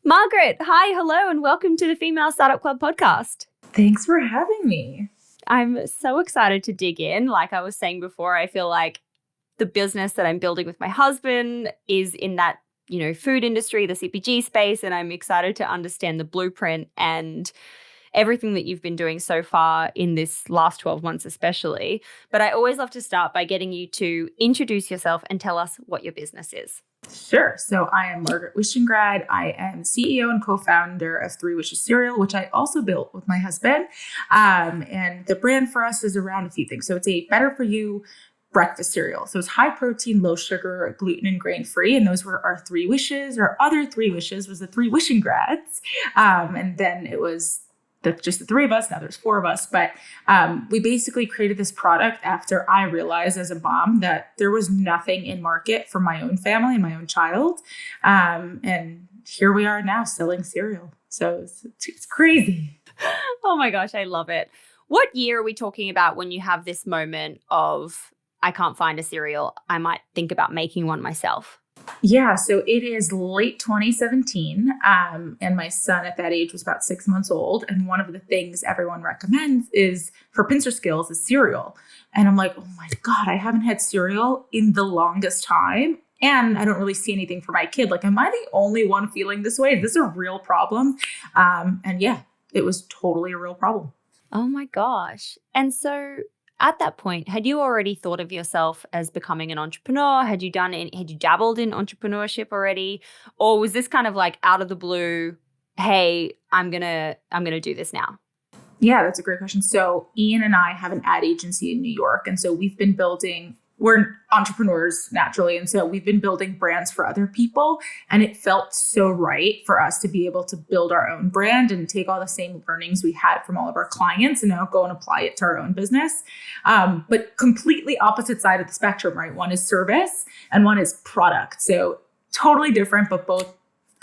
Margaret, hi, hello, and welcome to the Female Startup Club podcast. Thanks for having me. I'm so excited to dig in. Like I was saying before, I feel like the business that I'm building with my husband is in that, food industry, the CPG space, and I'm excited to understand the blueprint and everything that you've been doing so far in this last 12 months especially. But I always love to start by getting you to introduce yourself and tell us what your business is. Sure. So I am Margaret Wishingrad. I am CEO and co-founder of Three Wishes Cereal, which I also built with my husband. And the brand for us is around a few things. So it's a better for you breakfast cereal. So it's high protein, low sugar, gluten and grain free. And those were our three wishes. Our other three wishes was the Three Wishingrads. And then it was just the three of us. Now there's four of us, but we basically created this product after I realized as a mom that there was nothing in market for my own family and my own child. And here we are now selling cereal. So it's crazy. Oh my gosh, I love it. What year are we talking about when you have this moment of, I can't find a cereal, I might think about making one myself? Yeah, so it is late 2017, and my son at that age was about 6 months old. And one of the things everyone recommends is for pincer skills is cereal. And I'm like, oh my God, I haven't had cereal in the longest time. And I don't really see anything for my kid. Like, am I the only one feeling this way? Is this a real problem? And yeah, it was totally a real problem. Oh my gosh. And so at that point, had you already thought of yourself as becoming an entrepreneur? Had you dabbled in entrepreneurship already? Or was this kind of like out of the blue, hey, I'm gonna do this now? Yeah, that's a great question. So Ian and I have an ad agency in New York. And so we're entrepreneurs naturally. And so we've been building brands for other people. And it felt so right for us to be able to build our own brand and take all the same learnings we had from all of our clients and now go and apply it to our own business. But completely opposite side of the spectrum, right? One is service and one is product. So totally different, but both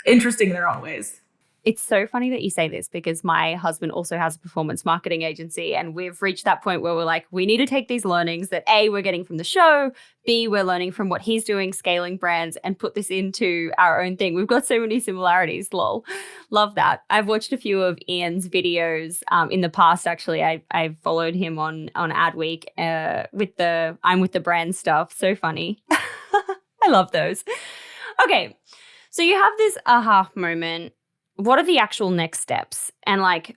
interesting in their own ways. It's so funny that you say this because my husband also has a performance marketing agency, and we've reached that point where we're like, we need to take these learnings that A, we're getting from the show, B, we're learning from what he's doing, scaling brands, and put this into our own thing. We've got so many similarities, lol. Love that. I've watched a few of Ian's videos in the past, actually. I followed him on Adweek with the I'm with the brand stuff. So funny. I love those. Okay, so you have this aha moment. What are the actual next steps? And like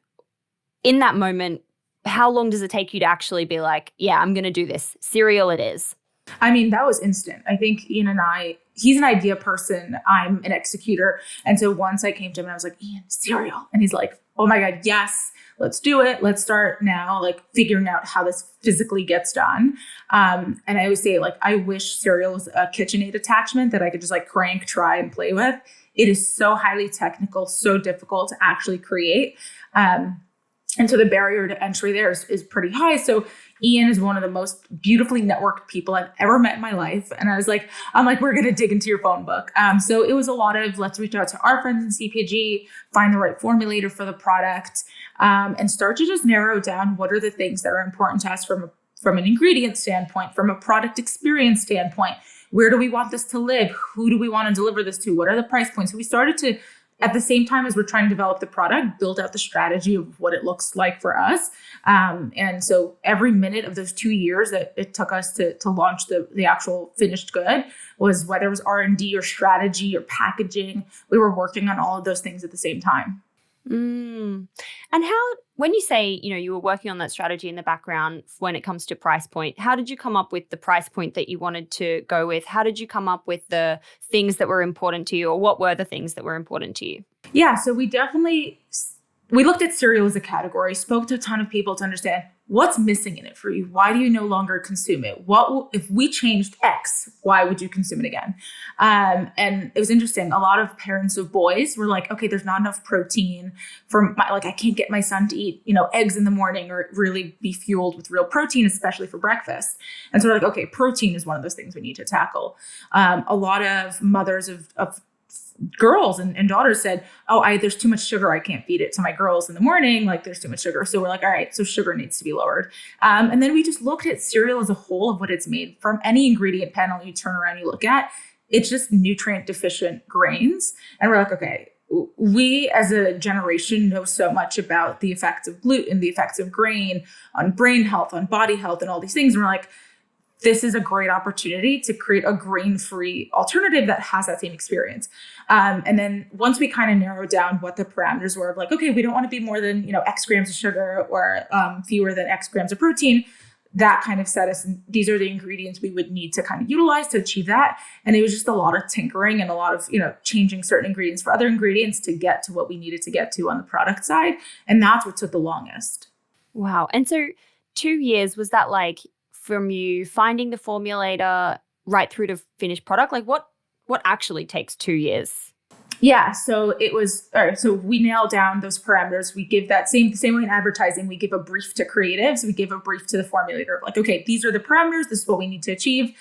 in that moment, how long does it take you to actually be like, yeah, I'm going to do this. Cereal it is. I mean, that was instant. I think Ian and he's an idea person. I'm an executor. And so once I came to him and I was like, Ian, cereal. And he's like, oh my God, yes, let's do it. Let's start now, like figuring out how this physically gets done. And I always say, like, I wish cereal was a KitchenAid attachment that I could just like crank, try and play with. It is so highly technical, so difficult to actually create. And so the barrier to entry there is pretty high. So Ian is one of the most beautifully networked people I've ever met in my life. And I'm like, we're going to dig into your phone book. So it was a lot of, let's reach out to our friends in CPG, find the right formulator for the product, and start to just narrow down what are the things that are important to us from an ingredient standpoint, from a product experience standpoint. Where do we want this to live? Who do we want to deliver this to? What are the price points? So we started to, at the same time as we're trying to develop the product, build out the strategy of what it looks like for us. And so every minute of those 2 years that it took us to launch the actual finished good was whether it was R&D or strategy or packaging, we were working on all of those things at the same time. And when you say, you were working on that strategy in the background when it comes to price point, how did you come up with the price point that you wanted to go with? How did you come up with the things that were important to you, or what were the things that were important to you? Yeah, so we looked at cereal as a category, spoke to a ton of people to understand what's missing in it for you. Why do you no longer consume it? If we changed X, why would you consume it again? And it was interesting. A lot of parents of boys were like, okay, there's not enough protein I can't get my son to eat, eggs in the morning or really be fueled with real protein, especially for breakfast. And so we're like, okay, protein is one of those things we need to tackle. A lot of mothers of girls and daughters said, there's too much sugar. I can't feed it to my girls in the morning. Like there's too much sugar. So we're like, all right, so sugar needs to be lowered. And then we just looked at cereal as a whole of what it's made from. Any ingredient panel you turn around, you look at, it's just nutrient deficient grains. And we're like, okay, we as a generation know so much about the effects of gluten, the effects of grain on brain health, on body health, and all these things. And we're like, this is a great opportunity to create a grain-free alternative that has that same experience. And then once we kind of narrowed down what the parameters were of like, okay, we don't want to be more than, X grams of sugar or fewer than X grams of protein, that kind of set us, and these are the ingredients we would need to kind of utilize to achieve that. And it was just a lot of tinkering and a lot of, changing certain ingredients for other ingredients to get to what we needed to get to on the product side. And that's what took the longest. Wow. And so 2 years, was that like from you finding the formulator right through to finished product? Like what actually takes 2 years? Yeah, so it was, all right, so we nailed down those parameters. We give that the same way in advertising, we give a brief to creatives, we give a brief to the formulator of like, okay, these are the parameters, this is what we need to achieve.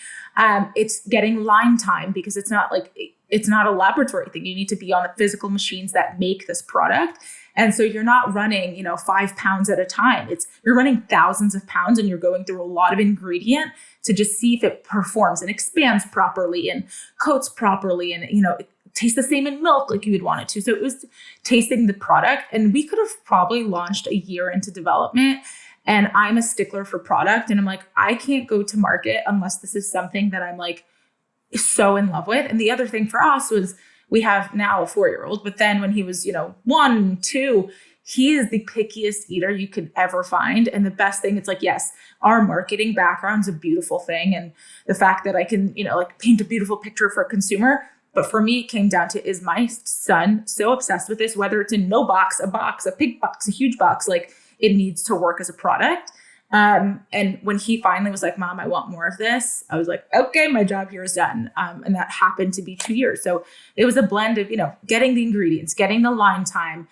It's getting line time because it's not a laboratory thing. You need to be on the physical machines that make this product. And so you're not running, 5 pounds at a time. You're running thousands of pounds and you're going through a lot of ingredient to just see if it performs and expands properly and coats properly and, it tastes the same in milk like you would want it to. So it was tasting the product, and we could have probably launched a year into development. And I'm a stickler for product. And I'm like, I can't go to market unless this is something that I'm like so in love with. And the other thing for us was we have now a 4-year-old, but then when he was, 1, 2, he is the pickiest eater you could ever find. And the best thing, it's like, yes, our marketing background's a beautiful thing. And the fact that I can, paint a beautiful picture for a consumer. But for me, it came down to, is my son so obsessed with this, whether it's in no box, a big box, a huge box, like it needs to work as a product. And when he finally was like, Mom, I want more of this, I was like, okay, my job here is done. And that happened to be 2 years. So it was a blend of, getting the ingredients, getting the line time,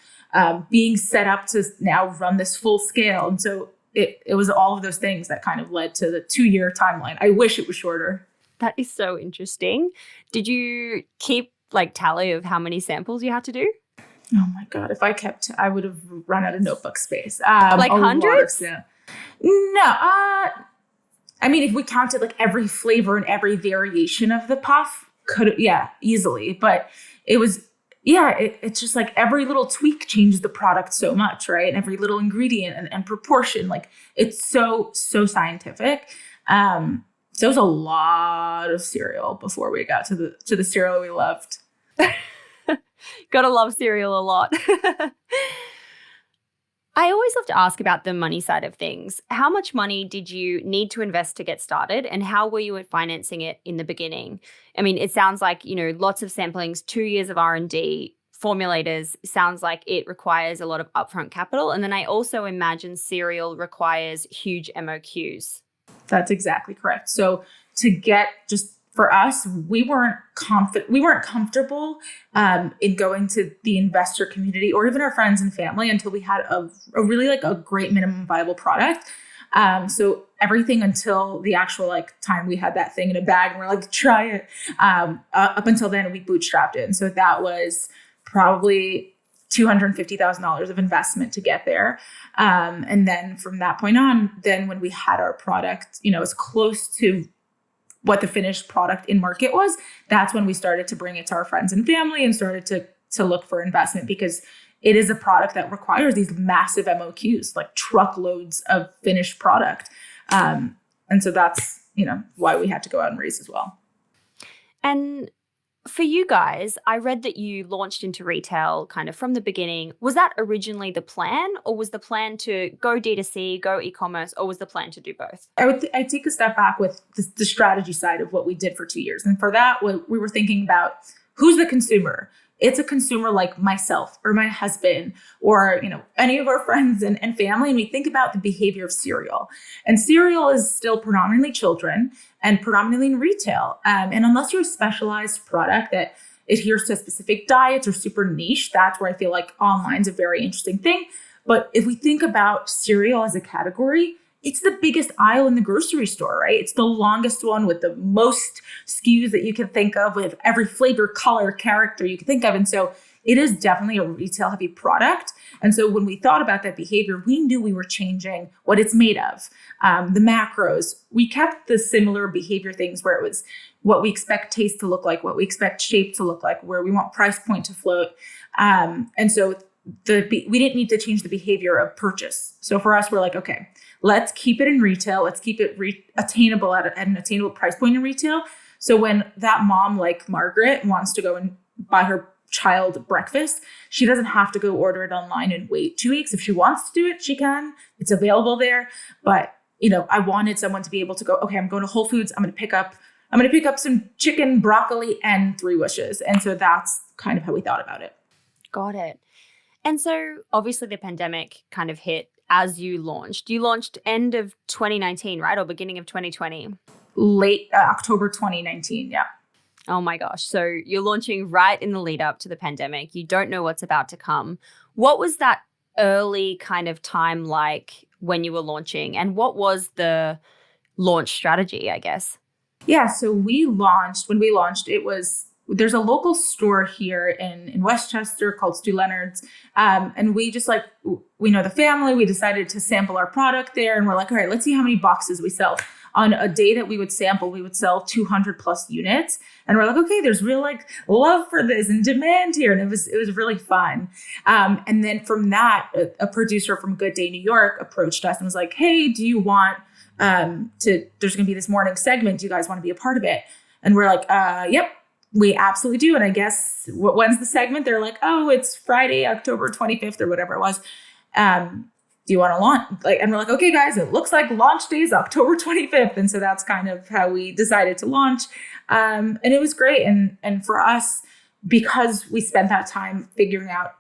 being set up to now run this full scale. And so it was all of those things that kind of led to the 2-year timeline. I wish it was shorter. That is so interesting. Did you keep tally of how many samples you had to do? Oh my God. If I kept, I would have run out of notebook space. Hundreds? No. I mean, if we counted every flavor and every variation of the puff, easily. But it was, it's just every little tweak changes the product so much, right? And every little ingredient and proportion, it's so scientific. So it was a lot of cereal before we got to the cereal we loved. Gotta love cereal a lot. I always love to ask about the money side of things. How much money did you need to invest to get started, and how were you financing it in the beginning? I mean, it sounds like, lots of samplings, 2 years of R&D, formulators. Sounds like it requires a lot of upfront capital. And then I also imagine cereal requires huge MOQs. That's exactly correct. So to get, just for us, we weren't comfortable in going to the investor community or even our friends and family until we had a really a great minimum viable product. So everything until the actual time we had that thing in a bag and we're try it. Up until then, we bootstrapped it. And so that was probably $250,000 of investment to get there. And then from that point on, then when we had our product, as close to what the finished product in market was, that's when we started to bring it to our friends and family and started to look for investment, because it is a product that requires these massive MOQs, truckloads of finished product. And so that's, why we had to go out and raise as well. And for you guys, I read that you launched into retail kind of from the beginning. Was that originally the plan, or was the plan to go D2C, go e-commerce, or was the plan to do both? I take a step back with the strategy side of what we did for 2 years. And for that, we were thinking about who's the consumer. It's a consumer like myself or my husband or, any of our friends and family. And we think about the behavior of cereal. And cereal is still predominantly children and predominantly in retail. And unless you're a specialized product that adheres to specific diets or super niche, that's where I feel like online's a very interesting thing. But if we think about cereal as a category, it's the biggest aisle in the grocery store, right? It's the longest one with the most SKUs that you can think of, with every flavor, color, character you can think of. And so it is definitely a retail heavy product. And so when we thought about that behavior, we knew we were changing what it's made of. The macros, we kept the similar behavior things where it was what we expect taste to look like, what we expect shape to look like, where we want price point to float. And so we didn't need to change the behavior of purchase. So for us, we're like, okay, let's keep it in retail. Let's keep it attainable at an attainable price point in retail. So when that mom like Margaret wants to go and buy her child breakfast, she doesn't have to go order it online and wait 2 weeks. If she wants to do it, she can. It's available there. But I wanted someone to be able to go, okay, I'm going to Whole Foods. I'm going to pick up some chicken, broccoli, and 3 wishes. And so that's kind of how we thought about it. Got it. And so obviously the pandemic kind of hit as you launched. You launched end of 2019, right? Or beginning of 2020? Late October 2019, yeah. Oh my gosh. So you're launching right in the lead up to the pandemic. You don't know what's about to come. What was that early kind of time like when you were launching? And what was the launch strategy, I guess? Yeah, so when we launched, there's a local store here in Westchester called Stu Leonard's. And we just we know the family, we decided to sample our product there. And we're like, all right, let's see how many boxes we sell. On a day that we would sample, we would sell 200 plus units. And we're like, okay, there's real love for this and demand here. And it was really fun. And then from that, a producer from Good Day New York approached us and was like, hey, do you want there's going to be this morning segment. Do you guys want to be a part of it? And we're like, yep. We absolutely do. And I guess when's the segment? They're like, oh, it's Friday, October 25th or whatever it was. Do you want to launch? And we're like, okay, guys, it looks like launch day is October 25th. And so that's kind of how we decided to launch. And it was great. And for us, because we spent that time figuring out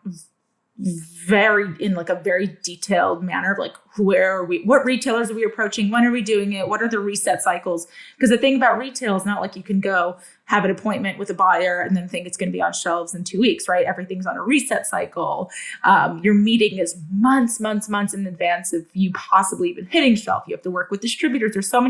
in a very detailed manner of where are we, what retailers are we approaching, when are we doing it, what are the reset cycles? Because the thing about retail is not like you can go have an appointment with a buyer and then think it's going to be on shelves in 2 weeks, right? Everything's on a reset cycle. Your meeting is months in advance of you possibly even hitting shelf. You have to work with distributors. It's so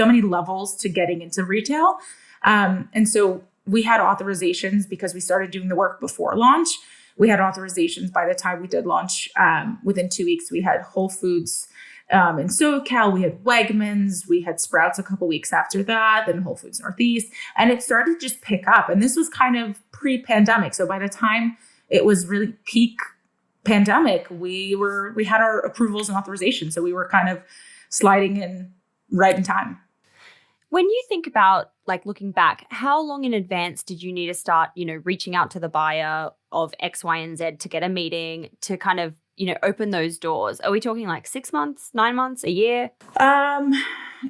many levels to getting into retail. And so we had authorizations because we started doing the work before launch. We had authorizations by the time we did launch. Within 2 weeks, we had Whole Foods in SoCal. We had Wegmans. We had Sprouts a couple weeks after that, then Whole Foods Northeast. And it started to just pick up. And this was kind of pre-pandemic. So by the time it was really peak pandemic, we had our approvals and authorizations. So we were kind of sliding in right in time. When you think about looking back, how long in advance did you need to start, reaching out to the buyer of X, Y, and Z to get a meeting to kind of, open those doors? Are we talking 6 months, 9 months, a year?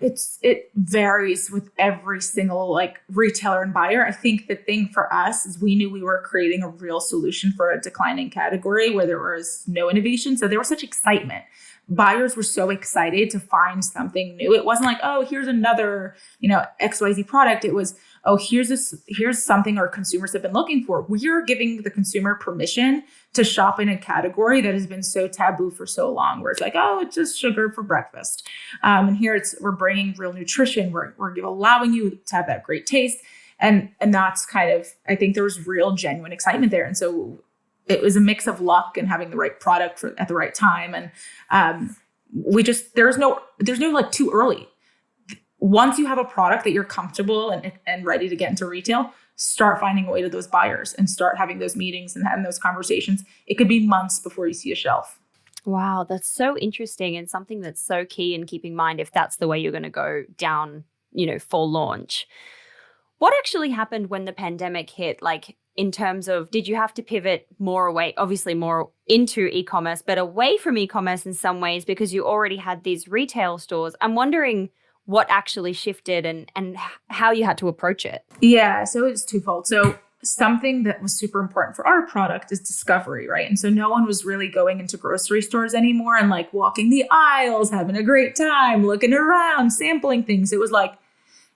It varies with every single retailer and buyer. I think the thing for us is we knew we were creating a real solution for a declining category where there was no innovation. So there was such excitement. Buyers were so excited to find something new. It wasn't like, oh, here's another, XYZ product. It was, oh, here's something our consumers have been looking for. We're giving the consumer permission to shop in a category that has been so taboo for so long, where it's like, oh, it's just sugar for breakfast. And here we're bringing real nutrition. We're allowing you to have that great taste. And that's kind of, I think there was real genuine excitement there. And so it was a mix of luck and having the right product at the right time. And there's no too early. Once you have a product that you're comfortable and ready to get into retail, start finding a way to those buyers and start having those meetings and having those conversations. It could be months before you see a shelf. Wow, that's so interesting and something that's so key in keeping in mind if that's the way you're going to go down, for launch. What actually happened when the pandemic hit? In terms of, did you have to pivot more away, obviously more into e-commerce, but away from e-commerce in some ways because you already had these retail stores? I'm wondering what actually shifted and how you had to approach it. Yeah, so it's twofold. So something that was super important for our product is discovery, right? And so no one was really going into grocery stores anymore and walking the aisles, having a great time, looking around, sampling things. It was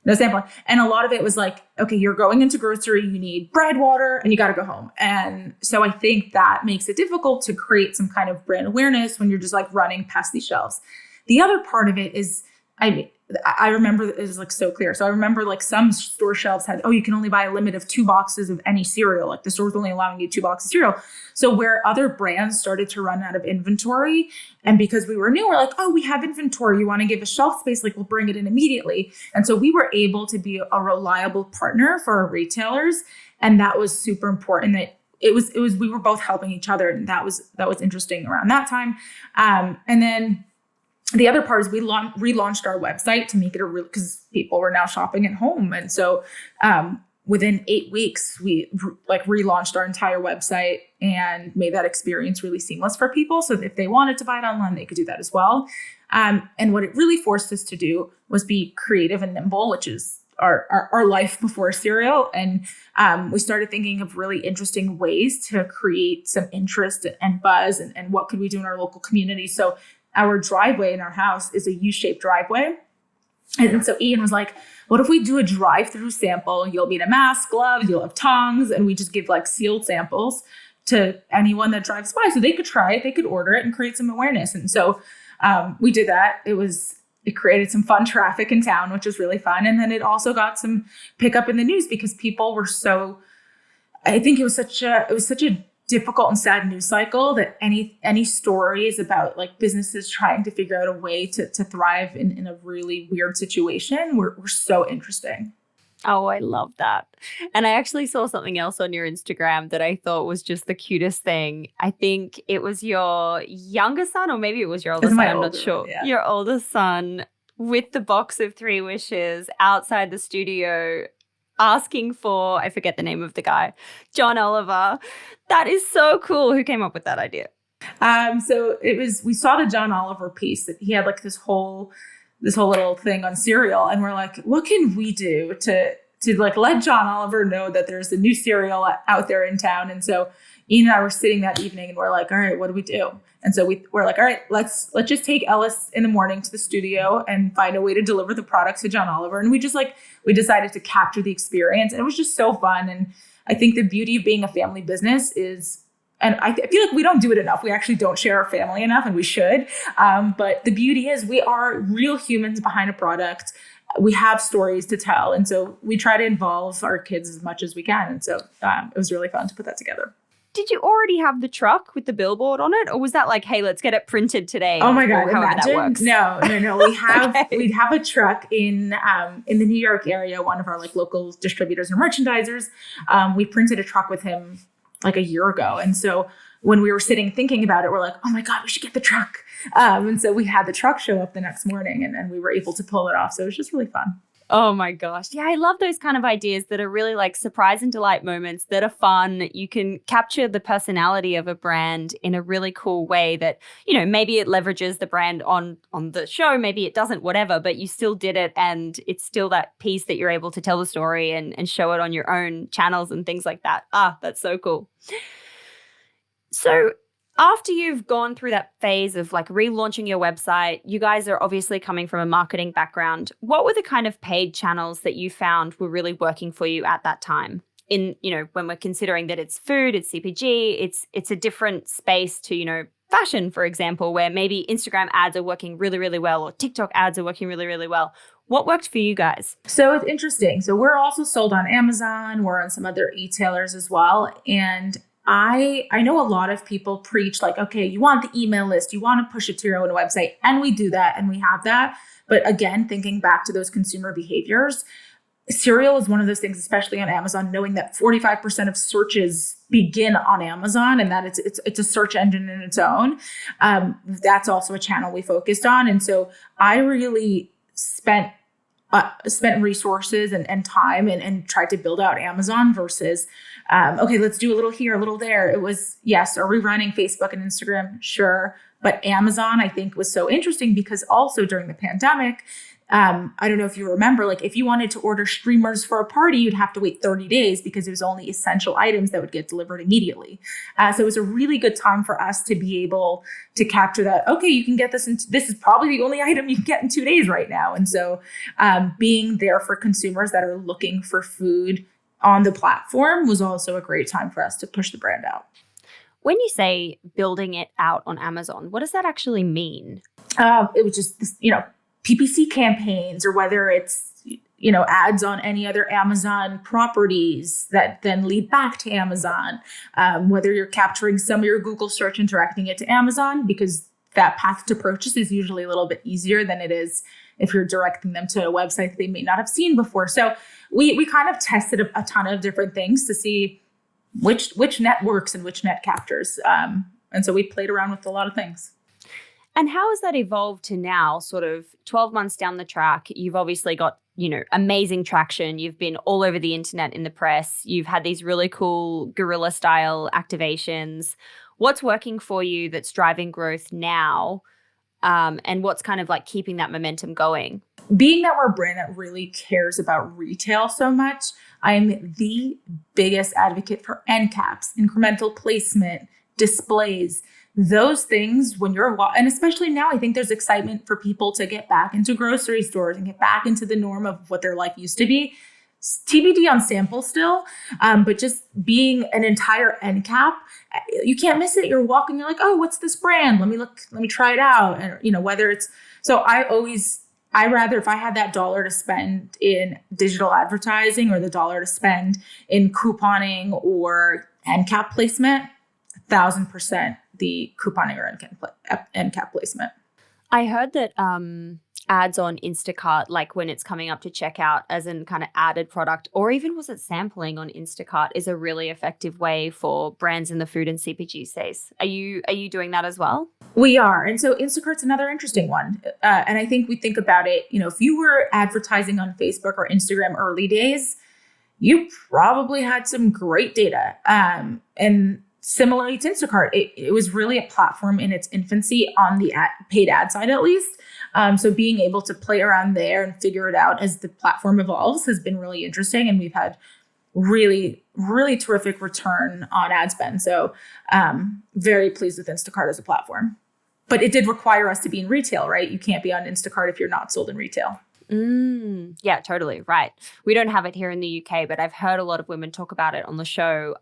no sampling. And a lot of it was okay, you're going into grocery, you need bread, water, and you got to go home. And so I think that makes it difficult to create some kind of brand awareness when you're just running past these shelves. The other part of it is, I remember it was so clear. So I remember some store shelves had, oh, you can only buy a limit of 2 boxes of any cereal. The store's only allowing you 2 boxes of cereal. So where other brands started to run out of inventory, and because we were new, we're like, oh, we have inventory. You want to give us shelf space? We'll bring it in immediately. And so we were able to be a reliable partner for our retailers. And that was super important, that we were both helping each other, and that was interesting around that time. And then the other part is we relaunched our website to make it because people were now shopping at home. And so within 8 weeks, we relaunched our entire website and made that experience really seamless for people. So that if they wanted to buy it online, they could do that as well. And what it really forced us to do was be creative and nimble, which is our life before cereal. And we started thinking of really interesting ways to create some interest and buzz and what could we do in our local community. So our driveway in our house is a U-shaped driveway. And so Ian was like, what if we do a drive-through sample? You'll need a mask, gloves, you'll have tongs, and we just give like sealed samples to anyone that drives by so they could try it, they could order it and create some awareness. And so we did that. It created some fun traffic in town, which was really fun. And then it also got some pickup in the news because people were I think it was such a difficult and sad news cycle that any stories about like businesses trying to figure out a way to thrive in a really weird situation were so interesting. Oh, I love that. And I actually saw something else on your Instagram that I thought was just the cutest thing. I think it was your younger son, or maybe it was your older son. I'm not sure. One, yeah. Your older son with the box of 3 wishes outside the studio asking for, I forget the name of the guy, John Oliver. That is so cool. Who came up with that idea? So we saw the John Oliver piece that he had like this whole little thing on cereal, and we're like, what can we do to like let John Oliver know that there's a new cereal out there in town? And so Ian and I were sitting that evening and we're like, all right, what do we do? And so we're like, all right, let's just take Ellis in the morning to the studio and find a way to deliver the products to John Oliver. And we decided to capture the experience, and it was just so fun. And I think the beauty of being a family business is, and I feel like we don't do it enough. We actually don't share our family enough, and we should. But the beauty is we are real humans behind a product. We have stories to tell. And so we try to involve our kids as much as we can. And so it was really fun to put that together. Did you already have the truck with the billboard on it? Or was that like, hey, let's get it printed today? Oh my God, imagine. That works? No. We have a truck in the New York area, one of our like local distributors and merchandisers. We printed a truck with him like a year ago. And so when we were sitting thinking about it, we're like, oh my God, we should get the truck. And so we had the truck show up the next morning and we were able to pull it off. So it was just really fun. Oh my gosh. Yeah, I love those kind of ideas that are really like surprise and delight moments that are fun. You can capture the personality of a brand in a really cool way that, maybe it leverages the brand on the show, maybe it doesn't, whatever, but you still did it and it's still that piece that you're able to tell the story and show it on your own channels and things like that. That's so cool. So after you've gone through that phase of like relaunching your website, you guys are obviously coming from a marketing background. What were the kind of paid channels that you found were really working for you at that time? When we're considering that it's food, it's CPG, it's a different space to, fashion, for example, where maybe Instagram ads are working really, really well or TikTok ads are working really, really well. What worked for you guys? So it's interesting. So we're also sold on Amazon. We're on some other e-tailers as well. And I know a lot of people preach like, okay, you want the email list, you want to push it to your own website. And we do that and we have that. But again, thinking back to those consumer behaviors, cereal is one of those things, especially on Amazon, knowing that 45% of searches begin on Amazon and that it's a search engine in its own. That's also a channel we focused on. And so I really spent resources and time and tried to build out Amazon versus, okay, let's do a little here, a little there. It was, yes, are we running Facebook and Instagram? Sure. But Amazon, I think, was so interesting because also during the pandemic, I don't know if you remember, like if you wanted to order streamers for a party, you'd have to wait 30 days because it was only essential items that would get delivered immediately. So it was a really good time for us to be able to capture that. Okay, you can get this, and this is probably the only item you can get in 2 days right now. And so being there for consumers that are looking for food on the platform was also a great time for us to push the brand out. When you say building it out on Amazon, what does that actually mean? It was just, PPC campaigns, or whether it's, ads on any other Amazon properties that then lead back to Amazon, whether you're capturing some of your Google search and directing it to Amazon, because that path to purchase is usually a little bit easier than it is if you're directing them to a website that they may not have seen before. So we kind of tested a ton of different things to see which net works and which net captures. And so we played around with a lot of things. And how has that evolved to now, sort of 12 months down the track? You've obviously got, amazing traction. You've been all over the internet, in the press. You've had these really cool guerrilla style activations. What's working for you that's driving growth now? And what's kind of like keeping that momentum going? Being that we're a brand that really cares about retail so much, I'm the biggest advocate for end caps, incremental placement, displays, those things when and especially now, I think there's excitement for people to get back into grocery stores and get back into the norm of what their life used to be. TBD on sample still, but just being an entire end cap, you can't miss it. You're walking, you're like, oh, what's this brand? Let me try it out. And whether it's, so I rather, if I had that dollar to spend in digital advertising or the dollar to spend in couponing or end cap placement, 1,000% the couponing or end cap placement. I heard that ads on Instacart, like when it's coming up to checkout as an kind of added product, or even was it sampling on Instacart, is a really effective way for brands in the food and CPG space. Are you doing that as well? We are. And so Instacart's another interesting one. And I think we think about it, if you were advertising on Facebook or Instagram early days, you probably had some great data. And similarly to Instacart, it was really a platform in its infancy on the paid ad side, at least. So being able to play around there and figure it out as the platform evolves has been really interesting. And we've had really, really terrific return on ad spend. So very pleased with Instacart as a platform. But it did require us to be in retail, right? You can't be on Instacart if you're not sold in retail. Yeah, totally. Right. We don't have it here in the UK, but I've heard a lot of women talk about it on the show.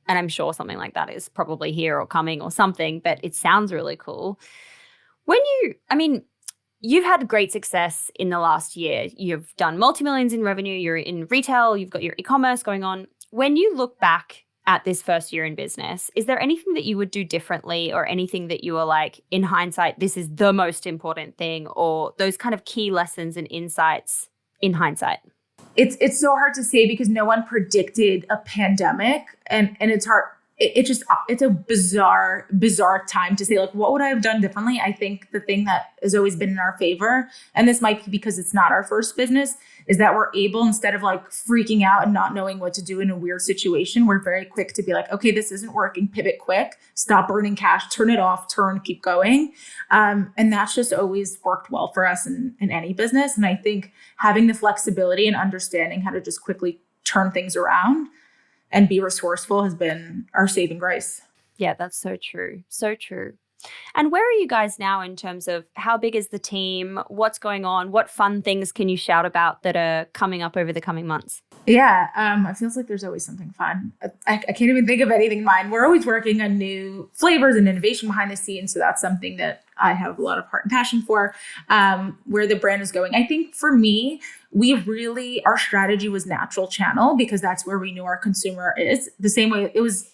And I'm sure something like that is probably here or coming or something, but it sounds really cool. You've had great success in the last year. You've done multi-millions in revenue. You're in retail. You've got your e-commerce going on. When you look back at this first year in business, is there anything that you would do differently or anything that you were like, in hindsight, this is the most important thing, or those kind of key lessons and insights in hindsight? It's so hard to say because no one predicted a pandemic, and it's hard. It's a bizarre time to say, like, what would I have done differently? I think the thing that has always been in our favor, and this might be because it's not our first business, is that we're able, instead of like freaking out and not knowing what to do in a weird situation, we're very quick to be like, okay, this isn't working, pivot quick, stop burning cash, turn it off, keep going. And that's just always worked well for us in any business. And I think having the flexibility and understanding how to just quickly turn things around and be resourceful has been our saving grace. Yeah, that's so true. So true. And where are you guys now in terms of how big is the team? What's going on? What fun things can you shout about that are coming up over the coming months? Yeah, it feels like there's always something fun. I can't even think of anything in mind. We're always working on new flavors and innovation behind the scenes. So that's something that I have a lot of heart and passion for, where the brand is going. I think for me, our strategy was natural channel because that's where we knew our consumer is. The same way it was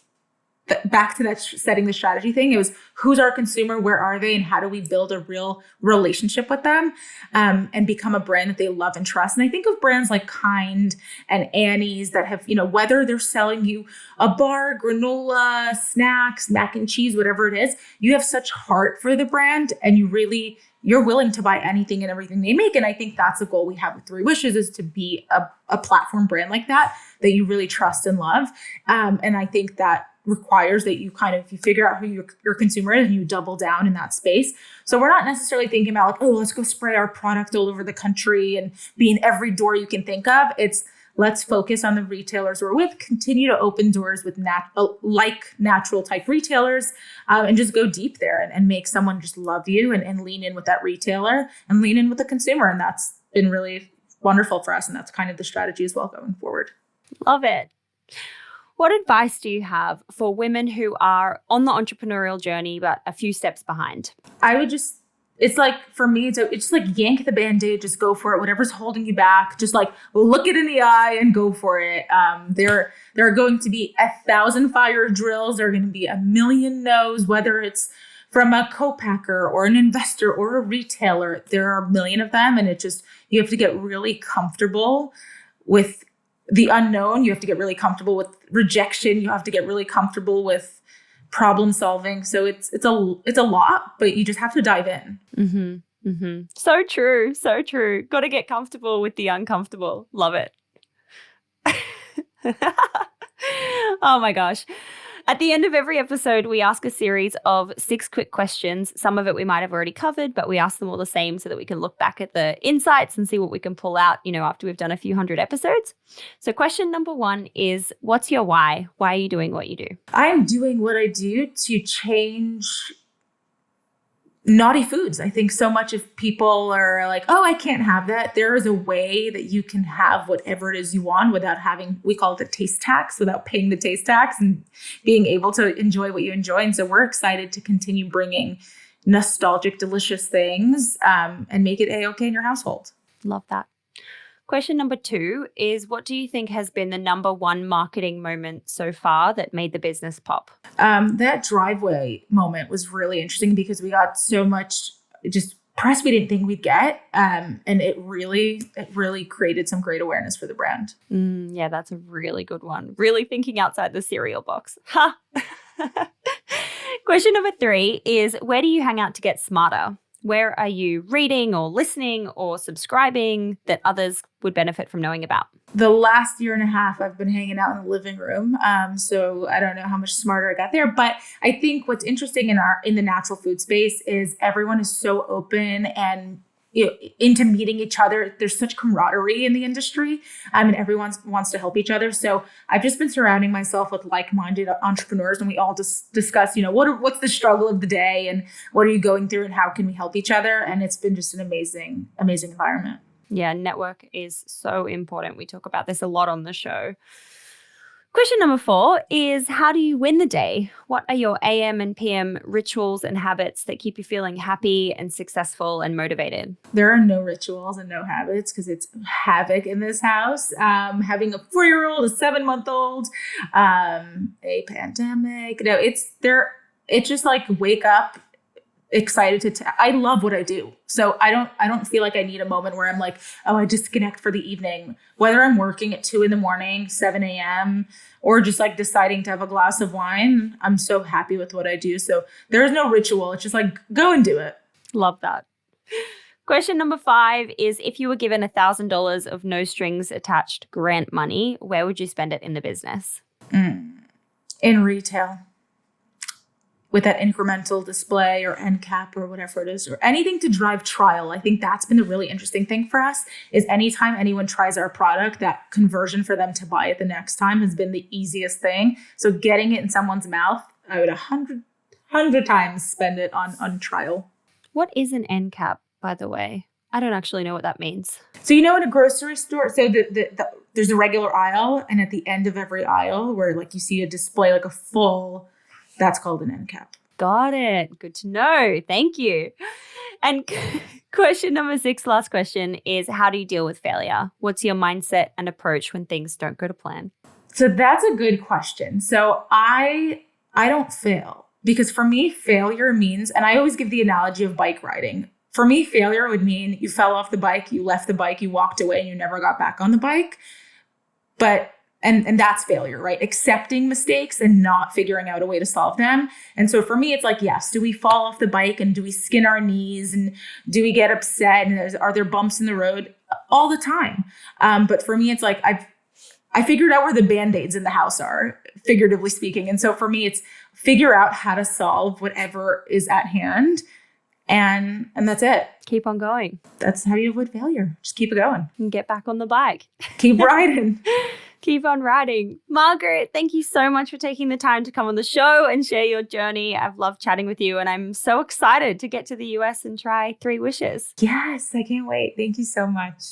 back to that setting the strategy thing. It was, who's our consumer? Where are they? And how do we build a real relationship with them and become a brand that they love and trust? And I think of brands like Kind and Annie's that have, whether they're selling you a bar, granola, snacks, mac and cheese, whatever it is, you have such heart for the brand and you're willing to buy anything and everything they make. And I think that's a goal we have with Three Wishes, is to be a platform brand like that you really trust and love. And I think that requires that you figure out who your consumer is and you double down in that space. So we're not necessarily thinking about like, oh, let's go spray our product all over the country and be in every door you can think of. It's, let's focus on the retailers we're with, continue to open doors with natural type retailers, and just go deep there and make someone just love you and lean in with that retailer and lean in with the consumer. And that's been really wonderful for us. And that's kind of the strategy as well going forward. Love it. What advice do you have for women who are on the entrepreneurial journey, but a few steps behind? It's like, for me, it's just like yank the Band-Aid, just go for it. Whatever's holding you back, just like look it in the eye and go for it. There are going to be 1,000 fire drills. There are going to be 1,000,000 no's, whether it's from a co-packer or an investor or a retailer. There are 1,000,000 of them. And you have to get really comfortable with the unknown. You have to get really comfortable with rejection. You have to get really comfortable with problem solving. So it's a lot, but you just have to dive in. Mm-hmm. Mm-hmm. So true. So true. Got to get comfortable with the uncomfortable. Love it. Oh my gosh. At the end of every episode, we ask a series of 6 quick questions. Some of it we might have already covered, but we ask them all the same so that we can look back at the insights and see what we can pull out, after we've done a few hundred episodes. So question number 1 is, what's your why? Why are you doing what you do? I'm doing what I do to change naughty foods. I think so much of people are like, oh, I can't have that. There is a way that you can have whatever it is you want without having, we call it the taste tax, without paying the taste tax and being able to enjoy what you enjoy. And so we're excited to continue bringing nostalgic, delicious things and make it A-okay in your household. Love that. Question number 2 is, what do you think has been the number 1 marketing moment so far that made the business pop? That driveway moment was really interesting because we got so much just press we didn't think we'd get. And it really created some great awareness for the brand. Yeah, that's a really good one. Really thinking outside the cereal box. Ha! Question number 3 is, where do you hang out to get smarter? Where are you reading or listening or subscribing that others would benefit from knowing about? The last year and a half, I've been hanging out in the living room. So I don't know how much smarter I got there. But I think what's interesting in the natural food space is everyone is so open and into meeting each other. There's such camaraderie in the industry, and everyone wants to help each other. So I've just been surrounding myself with like-minded entrepreneurs, and we all just discuss, what's the struggle of the day and what are you going through and how can we help each other? And it's been just an amazing, amazing environment. Yeah, network is so important. We talk about this a lot on the show. Question number 4 is, how do you win the day? What are your AM and PM rituals and habits that keep you feeling happy and successful and motivated? There are no rituals and no habits because it's havoc in this house. Having a 4-year-old, a 7-month-old, a pandemic. It's just like wake up excited I love what I do. So I don't feel like I need a moment where I'm like, oh, I disconnect for the evening, whether I'm working at 2 a.m, 7 a.m, or just like deciding to have a glass of wine. I'm so happy with what I do. So there is no ritual. It's just like, go and do it. Love that. Question number 5 is, if you were given $1,000 of no strings attached grant money, where would you spend it in the business? In retail. With that incremental display or end cap or whatever it is, or anything to drive trial. I think that's been the really interesting thing for us is anytime anyone tries our product, that conversion for them to buy it the next time has been the easiest thing. So getting it in someone's mouth, I would 100 times spend it on trial. What is an end cap, by the way? I don't actually know what that means. So in a grocery store, so there's a regular aisle, and at the end of every aisle where like you see a display like a full, that's called an end cap. Got it. Good to know. Thank you. And question number 6, last question, is, how do you deal with failure? What's your mindset and approach when things don't go to plan? So that's a good question. So I don't fail, because for me, failure means, and I always give the analogy of bike riding. For me, failure would mean you fell off the bike, you left the bike, you walked away, and you never got back on the bike. And that's failure, right? Accepting mistakes and not figuring out a way to solve them. And so for me, it's like, yes, do we fall off the bike and do we skin our knees and do we get upset and are there bumps in the road? All the time. But for me, it's like I figured out where the Band-Aids in the house are, figuratively speaking. And so for me, it's figure out how to solve whatever is at hand. And that's it. Keep on going. That's how you avoid failure. Just keep it going. And get back on the bike. Keep riding. Keep on riding. Margaret, thank you so much for taking the time to come on the show and share your journey. I've loved chatting with you, and I'm so excited to get to the US and try 3 wishes. Yes, I can't wait. Thank you so much.